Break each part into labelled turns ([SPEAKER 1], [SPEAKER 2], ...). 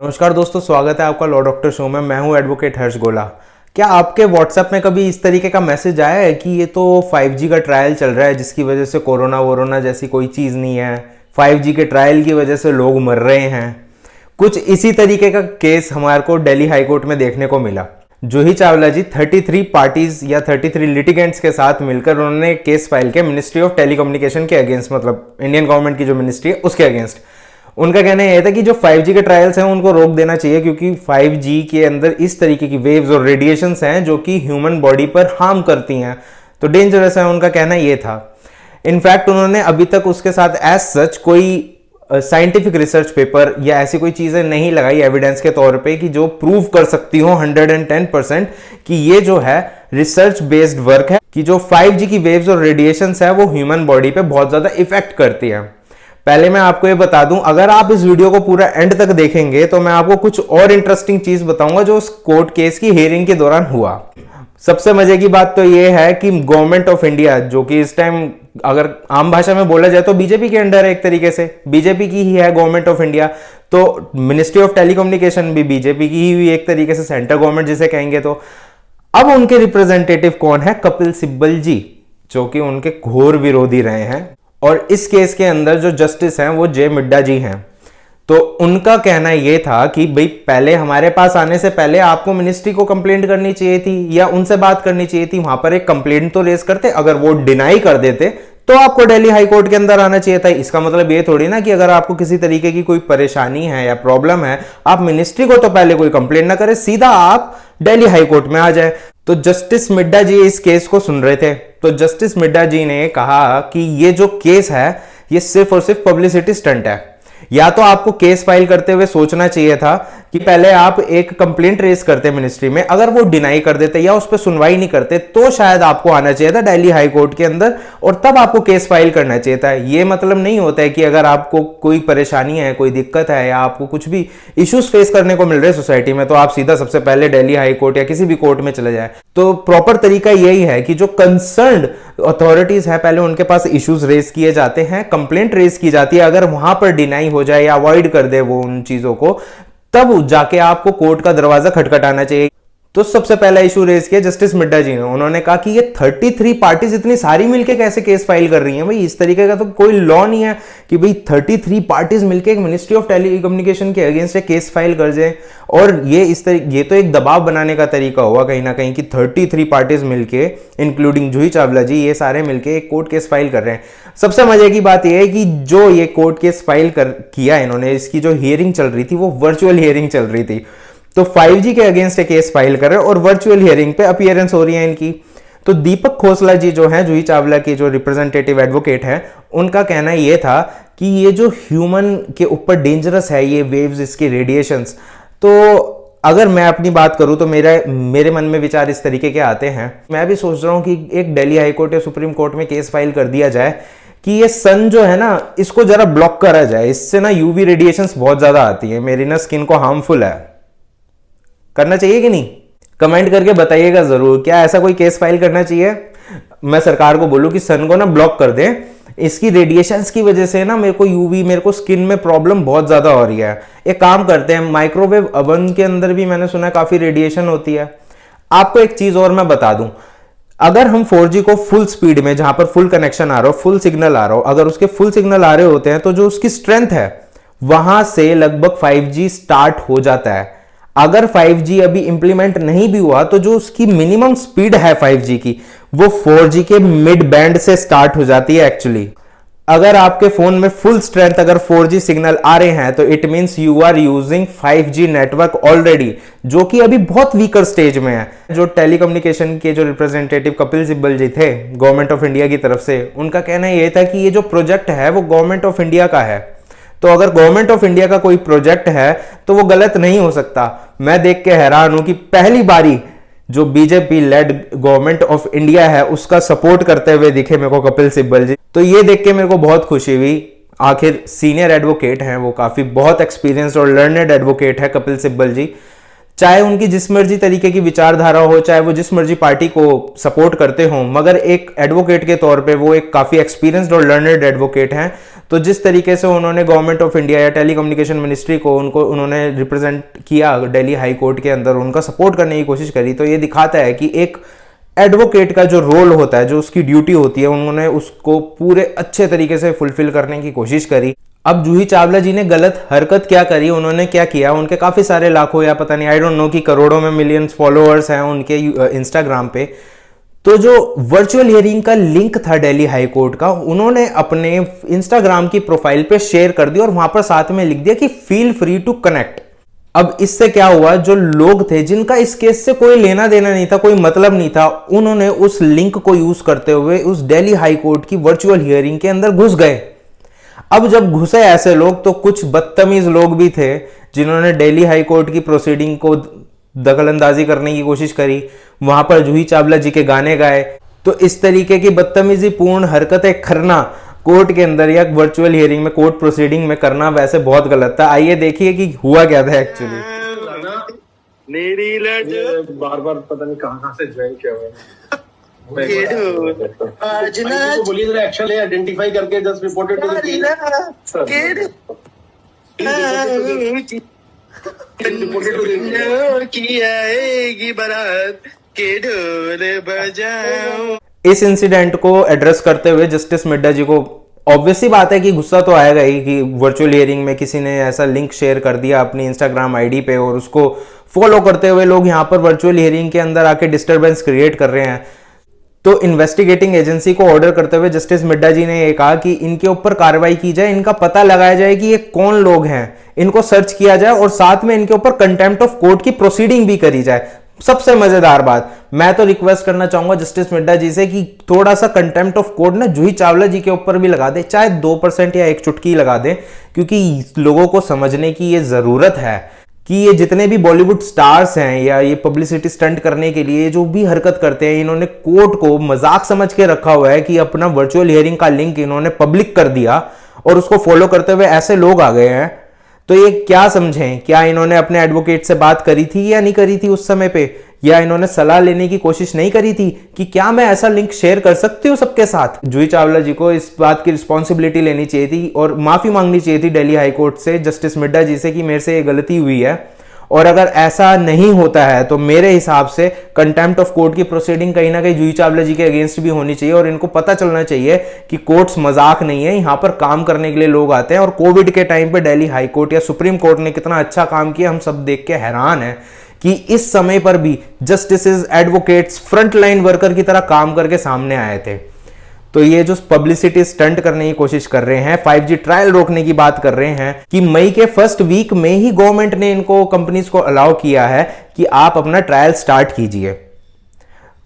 [SPEAKER 1] नमस्कार दोस्तों, स्वागत है आपका लॉ डॉक्टर शो में। मैं हूं एडवोकेट हर्ष गोला। क्या आपके व्हाट्सएप में कभी इस तरीके का मैसेज आया है कि ये तो 5G का ट्रायल चल रहा है जिसकी वजह से कोरोना वोरोना जैसी कोई चीज़ नहीं है, 5G के ट्रायल की वजह से लोग मर रहे हैं। कुछ इसी तरीके का केस हमारे को दिल्ली हाई कोर्ट में देखने को मिला। जूही चावला जी 33 पार्टीज या 33 लिटिगेंट्स के साथ मिलकर उन्होंने केस फाइल किया मिनिस्ट्री ऑफ टेलीकम्युनिकेशन के अगेंस्ट, मतलब इंडियन गवर्नमेंट की जो मिनिस्ट्री है उसके अगेंस्ट। उनका कहना यह था कि जो 5G के ट्रायल्स हैं उनको रोक देना चाहिए क्योंकि 5G के अंदर इस तरीके की वेव्स और रेडिएशंस हैं जो कि ह्यूमन बॉडी पर हार्म करती हैं, तो डेंजरस है। उनका कहना यह था। इनफैक्ट उन्होंने अभी तक उसके साथ एज सच कोई साइंटिफिक रिसर्च पेपर या ऐसी कोई चीजें नहीं लगाई एविडेंस के तौर पे कि जो प्रूव कर सकती हो 110% कि ये जो है रिसर्च बेस्ड वर्क है कि जो 5G की वेव्स और रेडिएशंस है वो ह्यूमन बॉडी पे बहुत ज्यादा इफेक्ट करती है। पहले मैं आपको ये बता दूं, अगर आप इस वीडियो को पूरा एंड तक देखेंगे तो मैं आपको कुछ और इंटरेस्टिंग चीज बताऊंगा जो उस कोर्ट केस की हियरिंग के दौरान हुआ। सबसे मजे की बात तो ये है कि गवर्नमेंट ऑफ इंडिया, जो कि इस टाइम अगर आम भाषा में बोला जाए तो बीजेपी के अंडर है, एक तरीके से बीजेपी की ही है गवर्नमेंट ऑफ इंडिया, तो मिनिस्ट्री ऑफ टेलीकम्युनिकेशन भी बीजेपी की ही हुई एक तरीके से, सेंट्रल गवर्नमेंट जिसे कहेंगे। तो अब उनके रिप्रेजेंटेटिव कौन है? कपिल सिब्बल जी, जो कि उनके घोर विरोधी रहे हैं। और इस केस के अंदर जो जस्टिस हैं वो जे मिड्डा जी हैं। तो उनका कहना यह था कि भाई पहले हमारे पास आने से पहले आपको मिनिस्ट्री को कंप्लेंट करनी चाहिए थी या उनसे बात करनी चाहिए थी, वहां पर एक कंप्लेंट तो रेज करते। अगर वो डिनाई कर देते तो आपको दिल्ली हाई कोर्ट के अंदर आना चाहिए था। इसका मतलब ये थोड़ी ना कि अगर आपको किसी तरीके की कोई परेशानी है या प्रॉब्लम है, आप मिनिस्ट्री को तो पहले कोई कंप्लेंट ना करें, सीधा आप दिल्ली हाई कोर्ट में आ जाए। तो जस्टिस मिड्डा जी इस केस को सुन रहे थे। तो जस्टिस मिड्डा जी ने कहा कि ये जो केस है ये सिर्फ और सिर्फ पब्लिसिटी स्टंट है। या तो आपको केस फाइल करते हुए सोचना चाहिए था कि पहले आप एक कंप्लेंट रेज करते मिनिस्ट्री में, अगर वो डिनाई कर देते या उस पर सुनवाई नहीं करते तो शायद आपको आना चाहिए था दिल्ली हाई कोर्ट के अंदर और तब आपको केस फाइल करना चाहिए था। ये मतलब नहीं होता है कि अगर आपको कोई परेशानी है, कोई दिक्कत है या आपको कुछ भी इश्यूज फेस करने को मिल रहे हैं सोसाइटी में, तो आप सीधा सबसे पहले दिल्ली हाई कोर्ट या किसी भी कोर्ट में चले जाए। तो प्रॉपर तरीका यही है कि जो कंसर्न्ड अथॉरिटीज है पहले उनके पास इश्यूज रेज किए जाते हैं, कंप्लेंट रेज की जाती है। अगर वहां पर डिनाई हो जाए या अवॉइड कर दे वो उन चीजों को, तब जाके आपको कोर्ट का दरवाजा खटखटाना चाहिए। तो सबसे पहला इशू रेज किया जस्टिस मिड्डा जी ने। उन्होंने कहा कि ये 33 पार्टीज इतनी सारी मिलके कैसे केस फाइल कर रही हैं? भाई इस तरीके का तो कोई लॉ नहीं है कि भाई 33 पार्टीज मिलके एक मिनिस्ट्री ऑफ टेलीकम्युनिकेशन के अगेंस्ट केस फाइल कर जाए। और ये तो एक दबाव बनाने का तरीका हुआ कहीं ना कहीं कि 33 पार्टीज मिलके, इंक्लूडिंग जूही चावला जी, ये सारे मिलके एक कोर्ट केस फाइल कर रहे हैं। सबसे मजे की बात यह है कि जो ये कोर्ट केस फाइल किया इन्होंने, इसकी जो हियरिंग चल रही थी वो वर्चुअल हियरिंग चल रही थी। तो 5G के अगेंस्ट एक केस फाइल कर रहे हैं और वर्चुअल हियरिंग पे अपीयरेंस हो रही है इनकी। तो दीपक खोसला जी जो हैं, जूही चावला के जो रिप्रेजेंटेटिव एडवोकेट हैं, उनका कहना यह था कि ये जो ह्यूमन के ऊपर डेंजरस है ये वेव्स, इसके रेडिएशंस। तो अगर मैं अपनी बात करूं तो मेरे मन में विचार इस तरीके के आते हैं। मैं भी सोच रहा हूं कि एक दिल्ली हाई कोर्ट या सुप्रीम कोर्ट में केस फाइल कर दिया जाए कि ये सन जो है ना, इसको जरा ब्लॉक करा जाए। इससे ना यूवी रेडिएशंस बहुत ज्यादा आती है, मेरी ना स्किन को हार्मफुल है। करना चाहिए कि नहीं? कमेंट करके बताइएगा जरूर। क्या ऐसा कोई केस फाइल करना चाहिए? मैं सरकार को बोलूं कि सन को ना ब्लॉक कर दें, इसकी रेडिएशंस की वजह से ना मेरे को स्किन में प्रॉब्लम बहुत ज्यादा हो रही है। एक काम करते हैं, माइक्रोवेव ओवन के अंदर भी मैंने सुना काफी रेडिएशन होती है। आपको एक चीज और मैं बता दूं, अगर हम 4G को फुल स्पीड में, जहां पर फुल कनेक्शन आ रहा हो, फुल सिग्नल आ रहा हो, अगर उसके फुल सिग्नल आ रहे होते हैं तो जो उसकी स्ट्रेंथ है वहां से लगभग 5G स्टार्ट हो जाता है। अगर 5G अभी इंप्लीमेंट नहीं भी हुआ तो जो उसकी मिनिमम स्पीड है 5G की, वो 4G के मिड बैंड से स्टार्ट हो जाती है एक्चुअली। अगर आपके फोन में फुल स्ट्रेंथ अगर 4G सिग्नल आ रहे हैं तो it means you are using 5G network already, जो कि अभी बहुत वीकर स्टेज में है। जो टेलीकम्युनिकेशन के जो रिप्रेजेंटेटिव कपिल सिब्बल जी थे गवर्नमेंट ऑफ इंडिया की तरफ से, उनका कहना यह था कि ये जो प्रोजेक्ट है वो गवर्नमेंट ऑफ इंडिया का है। तो अगर गवर्नमेंट ऑफ इंडिया का कोई प्रोजेक्ट है तो वो गलत नहीं हो सकता। मैं देख के हैरान हूं कि पहली बारी जो BJP lead government of India है उसका सपोर्ट करते हुए दिखे मेरे को कपिल सिब्बल जी। तो ये देख के मेरे को बहुत खुशी हुई। आखिर सीनियर एडवोकेट हैं वो, काफी बहुत एक्सपीरियंस्ड और लर्नेड एडवोकेट है कपिल सिब्बल जी। चाहे उनकी जिस मर्जी तरीके की विचारधारा हो, चाहे वो जिस मर्जी पार्टी को सपोर्ट करते हो, मगर एक एडवोकेट के तौर पे वो एक काफ़ी एक्सपीरियंस्ड और लर्नर्ड एडवोकेट हैं। तो जिस तरीके से उन्होंने गवर्नमेंट ऑफ इंडिया या टेलीकम्युनिकेशन मिनिस्ट्री को उन्होंने रिप्रेजेंट किया दिल्ली हाई कोर्ट के अंदर, उनका सपोर्ट करने की कोशिश करी, तो ये दिखाता है कि एक एडवोकेट का जो रोल होता है, जो उसकी ड्यूटी होती है, उन्होंने उसको पूरे अच्छे तरीके से फुलफिल करने की कोशिश करी। अब जूही चावला जी ने गलत हरकत क्या करी, उन्होंने क्या किया, उनके काफ़ी सारे लाखों या पता नहीं आई डोंट नो कि करोड़ों में मिलियंस फॉलोअर्स हैं उनके इंस्टाग्राम पे। तो जो वर्चुअल हियरिंग का लिंक था दिल्ली हाई कोर्ट का, उन्होंने अपने इंस्टाग्राम की प्रोफाइल पे शेयर कर दिया और वहां पर साथ में लिख दिया कि फील फ्री टू कनेक्ट। अब इससे क्या हुआ, जो लोग थे जिनका इस केस से कोई लेना देना नहीं था, कोई मतलब नहीं था, उन्होंने उस लिंक को यूज करते हुए उस दिल्ली हाई कोर्ट की वर्चुअल हियरिंग के अंदर घुस गए। अब जब घुसे ऐसे लोग, तो कुछ बदतमीज लोग भी थे जिन्होंने दिल्ली हाई कोर्ट की प्रोसीडिंग को दखलंदाजी करने की कोशिश करी, वहां पर जूही चावला जी के गाने गाए। तो इस तरीके की बदतमीजी पूर्ण हरकतें करना कोर्ट के अंदर या वर्चुअल हियरिंग में, कोर्ट प्रोसीडिंग में करना वैसे बहुत गलत था। आइए देखिए कि हुआ क्या था एक्चुअली।
[SPEAKER 2] बार बार पता नहीं कहाँ से ज्वाइन किया हुआ
[SPEAKER 3] बोलिए जरा एक्शन ले, आइडेंटिफाई करके जस्ट रिपोर्टेड टू
[SPEAKER 1] इस इंसिडेंट को एड्रेस करते हुए जस्टिस मिड्डा जी को ऑब्वियसली बात है कि गुस्सा तो आएगा ही कि वर्चुअल हियरिंग में किसी ने ऐसा लिंक शेयर कर दिया अपनी इंस्टाग्राम आईडी पे और उसको फॉलो करते हुए लोग यहाँ पर वर्चुअल हियरिंग के अंदर आके डिस्टरबेंस क्रिएट कर रहे हैं। तो इन्वेस्टिगेटिंग एजेंसी को ऑर्डर करते हुए जस्टिस मिड्डा जी ने ये कहा कि इनके ऊपर कार्रवाई की जाए, इनका पता लगाया जाए कि ये कौन लोग हैं, इनको सर्च किया जाए और साथ में इनके ऊपर कंटेम्प्ट ऑफ कोर्ट की प्रोसीडिंग भी करी जाए। सबसे मजेदार बात, मैं तो रिक्वेस्ट करना चाहूंगा जस्टिस मिड्डा जी से कि थोड़ा सा कंटेम्प्ट ऑफ कोर्ट ना जूही चावला जी के ऊपर भी लगा दे, चाहे 2% या एक चुटकी लगा दे, क्योंकि लोगों को समझने की ये जरूरत है कि ये जितने भी बॉलीवुड स्टार्स हैं या ये पब्लिसिटी स्टंट करने के लिए जो भी हरकत करते हैं, इन्होंने कोर्ट को मजाक समझ के रखा हुआ है कि अपना वर्चुअल हियरिंग का लिंक इन्होंने पब्लिक कर दिया और उसको फॉलो करते हुए ऐसे लोग आ गए हैं। तो ये क्या समझें, क्या इन्होंने अपने एडवोकेट से बात करी थी या नहीं करी थी उस समय पे, या इन्होंने सलाह लेने की कोशिश नहीं करी थी कि क्या मैं ऐसा लिंक शेयर कर सकती हूँ सबके साथ। जूही चावला जी को इस बात की रिस्पॉन्सिबिलिटी लेनी चाहिए थी और माफी मांगनी चाहिए थी दिल्ली हाई कोर्ट से, जस्टिस मिड्डा जी से, कि मेरे से ये गलती हुई है। और अगर ऐसा नहीं होता है तो मेरे हिसाब से कंटेम्प्ट ऑफ कोर्ट की प्रोसीडिंग कहीं ना कहीं जूही चावला जी के अगेंस्ट भी होनी चाहिए और इनको पता चलना चाहिए कि कोर्ट्स मजाक नहीं है, यहाँ पर काम करने के लिए लोग आते हैं। और कोविड के टाइम पे दिल्ली हाई कोर्ट या सुप्रीम कोर्ट ने कितना अच्छा काम किया, हम सब देख के हैरान हैं कि इस समय पर भी justices, advocates front line worker की तरह काम करके सामने आए थे। तो ये जो पब्लिसिटी स्टंट करने की कोशिश कर रहे हैं, 5G ट्रायल रोकने की बात कर रहे हैं, कि मई के फर्स्ट वीक में ही गवर्नमेंट ने इनको, कंपनीज को अलाउ किया है कि आप अपना ट्रायल स्टार्ट कीजिए।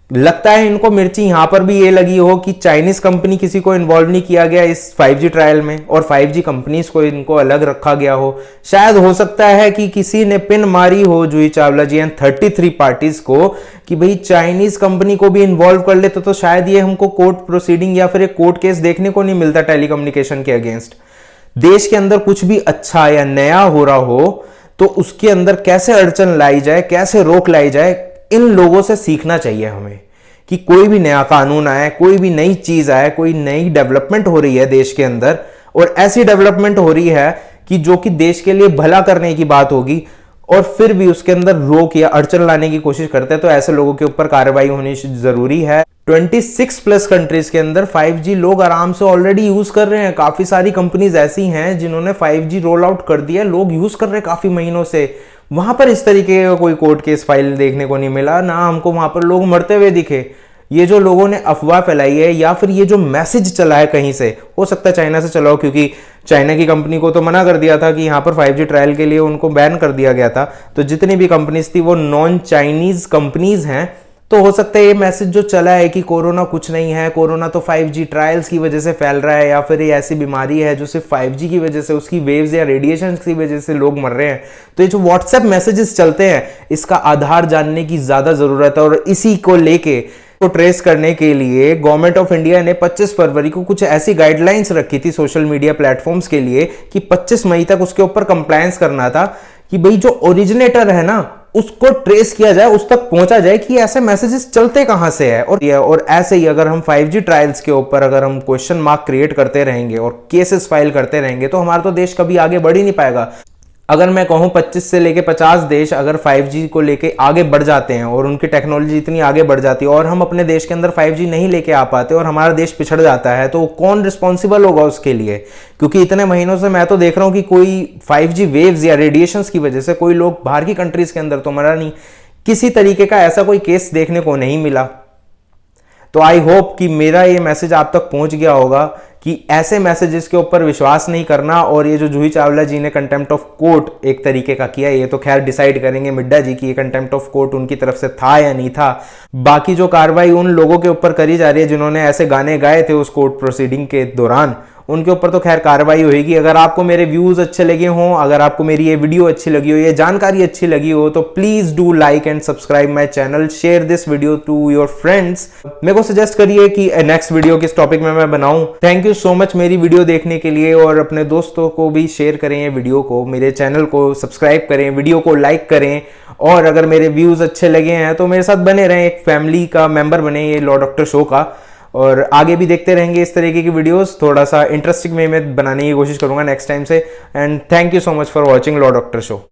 [SPEAKER 1] लगता है इनको मिर्ची यहां पर भी ये लगी हो कि चाइनीज कंपनी किसी को इन्वॉल्व नहीं किया गया इस 5G ट्रायल में और 5G कंपनीज को इनको अलग रखा गया हो। शायद हो सकता है कि किसी ने पिन मारी हो जूही चावला जी एंड 33 पार्टीज को कि भाई चाइनीज कंपनी को भी इन्वॉल्व कर लेते तो शायद ये हमको कोर्ट प्रोसीडिंग या फिर एक कोर्ट केस देखने को नहीं मिलता टेलीकम्युनिकेशन के अगेंस्ट। देश के अंदर कुछ भी अच्छा या नया हो रहा हो तो उसके अंदर कैसे अड़चन लाई जाए, कैसे रोक लाई जाए, इन लोगों से सीखना चाहिए हमें। कि कोई भी नया कानून आए, कोई भी नई चीज आए, कोई नई डेवलपमेंट हो रही है देश के अंदर और ऐसी डेवलपमेंट हो रही है कि जो कि देश के लिए भला करने की बात होगी और फिर भी उसके अंदर रोक या अड़चन लाने की कोशिश करते हैं, तो ऐसे लोगों के ऊपर कार्रवाई होनी जरूरी है। 26 प्लस कंट्रीज के अंदर 5G लोग आराम से ऑलरेडी यूज कर रहे हैं। काफी सारी कंपनीज ऐसी हैं जिन्होंने 5G रोल आउट कर दिया, लोग यूज कर रहे हैं काफी महीनों से। वहां पर इस तरीके का कोई कोर्ट केस फाइल देखने को नहीं मिला, ना हमको वहां पर लोग मरते हुए दिखे। ये जो लोगों ने अफवाह फैलाई है या फिर ये जो मैसेज चला है कहीं से, हो सकता है चाइना से चला हो, क्योंकि चाइना की कंपनी को तो मना कर दिया था कि यहाँ पर 5G ट्रायल के लिए उनको बैन कर दिया गया था। तो जितनी भी कंपनीज थी वो नॉन चाइनीज कंपनीज हैं। तो हो सकता है ये मैसेज जो चला है कि कोरोना कुछ नहीं है, कोरोना तो 5G ट्रायल्स की वजह से फैल रहा है, या फिर ये ऐसी बीमारी है जो सिर्फ 5G की वजह से, उसकी वेव्स या रेडिएशन की वजह से लोग मर रहे हैं। तो ये जो व्हाट्सएप मैसेजेस चलते हैं इसका आधार जानने की ज्यादा जरूरत है और इसी को लेके को ट्रेस करने के लिए गवर्नमेंट ऑफ इंडिया ने 25 फरवरी को कुछ ऐसी गाइडलाइंस रखी थी सोशल मीडिया प्लेटफॉर्म्स के लिए कि 25 मई तक उसके ऊपर कंप्लायंस करना था कि भाई जो ओरिजिनेटर है ना उसको ट्रेस किया जाए, उस तक पहुंचा जाए कि ऐसे मैसेजेस चलते कहां से है। और ऐसे ही अगर हम 5G ट्रायल्स के ऊपर अगर हम क्वेश्चन मार्क क्रिएट करते रहेंगे और केसेस फाइल करते रहेंगे तो हमारा तो देश कभी आगे बढ़ ही नहीं पाएगा। अगर मैं कहूं 25 से लेके 50 देश अगर 5G को लेके आगे बढ़ जाते हैं और उनकी टेक्नोलॉजी इतनी आगे बढ़ जाती है और हम अपने देश के अंदर 5G नहीं लेके आ पाते और हमारा देश पिछड़ जाता है, तो कौन रिस्पॉन्सिबल होगा उसके लिए? क्योंकि इतने महीनों से मैं तो देख रहा हूं कि कोई 5G वेव्स या रेडिएशंस की वजह से कोई लोग बाहर की कंट्रीज के अंदर तो मरा नहीं, किसी तरीके का ऐसा कोई केस देखने को नहीं मिला। तो आई होप कि मेरा ये मैसेज आप तक पहुंच गया होगा कि ऐसे मैसेजेस के ऊपर विश्वास नहीं करना। और ये जो जूही चावला जी ने कंटेम्प्ट ऑफ कोर्ट एक तरीके का किया, ये तो खैर डिसाइड करेंगे मिड्डा जी की ये कंटेम्प्ट ऑफ कोर्ट उनकी तरफ से था या नहीं था। बाकी जो कार्रवाई उन लोगों के ऊपर करी जा रही है जिन्होंने ऐसे गाने गाए थे उस कोर्ट प्रोसीडिंग के दौरान, उनके ऊपर तो खैर कार्रवाई होगी। अगर आपको मेरे व्यूज अच्छे लगे हों, अगर आपको मेरी ये वीडियो अच्छी लगी हो, ये जानकारी अच्छी लगी हो, तो please do like and subscribe my channel, share this video to your friends. मेरे को सजेस्ट करिए कि नेक्स्ट वीडियो किस टॉपिक में मैं बनाऊं। थैंक यू सो मच मेरी वीडियो देखने के लिए, और अपने दोस्तों को भी शेयर करें ये वीडियो को, मेरे चैनल को सब्सक्राइब करें, वीडियो को लाइक करें, और अगर मेरे व्यूज अच्छे लगे हैं तो मेरे साथ बने रहें, एक फैमिली का मेंबर बने ये लॉ डॉक्टर शो का। और आगे भी देखते रहेंगे इस तरीके की वीडियोस, थोड़ा सा इंटरेस्टिंग वे में बनाने की कोशिश करूंगा नेक्स्ट टाइम से। And thank you so much for watching law doctor show.